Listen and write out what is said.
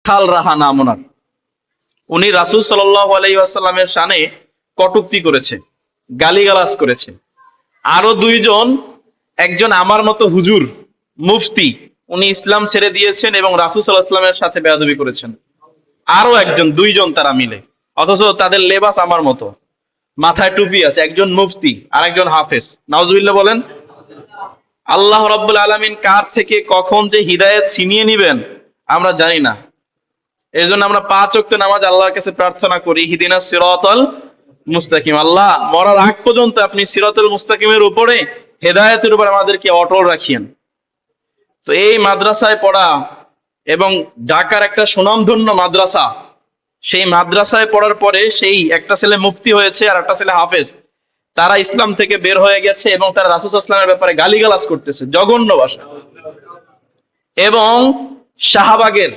থাল রাহা নাম ওনার। উনি রাসূল সাল্লাল্লাহু আলাইহি ওয়াসাল্লামের শানে কটূক্তি করেছে, গালিগালাজ করেছে। আরো দুইজন, একজন আমার মতো হুজুর মুফতি, উনি ইসলাম ছেড়ে দিয়েছেন এবং রাসূল সাল্লাল্লাহু আলাইহি ওয়াসাল্লামের সাথে বেয়াদবি করেছেন। আরো একজন, দুইজন তারা মিলে, অথচ তাদের লেবাস আমার মতো, মাথায় টুপি আছে। একজন মুফতি আর একজন হাফেজ। নাউজুবিল্লাহ বলেন। আল্লাহ রাব্বুল আলামিন কার থেকে কখন যে হিদায়াত ছিনিয়ে নিবেন আমরা জানি না। এই জন্য আমরা 5 ওয়াক্ত নামাজ আল্লাহর কাছে প্রার্থনা করি, ইহদিনাস সিরাতাল মুস্তাকিম। আল্লাহ, মরার আগ পর্যন্ত আপনি সিরাতুল মুস্তাকিমের উপরে, হেদায়েতের উপর আমাদেরকে অটল রাখিয়েন। তো এই মাদ্রাসায় পড়া এবং ঢাকার একটা সুনামধন্য মাদ্রাসা, সেই মাদ্রাসায় পড়ার পরে সেই একটা ছেলে মুফতি হয়েছে আর একটা ছেলে হাফেজ। তারা ইসলাম থেকে বের হয়ে গেছে এবং তারা রাসূল সাল্লাল্লাহু আলাইহি ওয়াসাল্লামের ব্যাপারে গালিগালাজ করতেছে জঘন্য ভাষায়। এবং শাহবাগের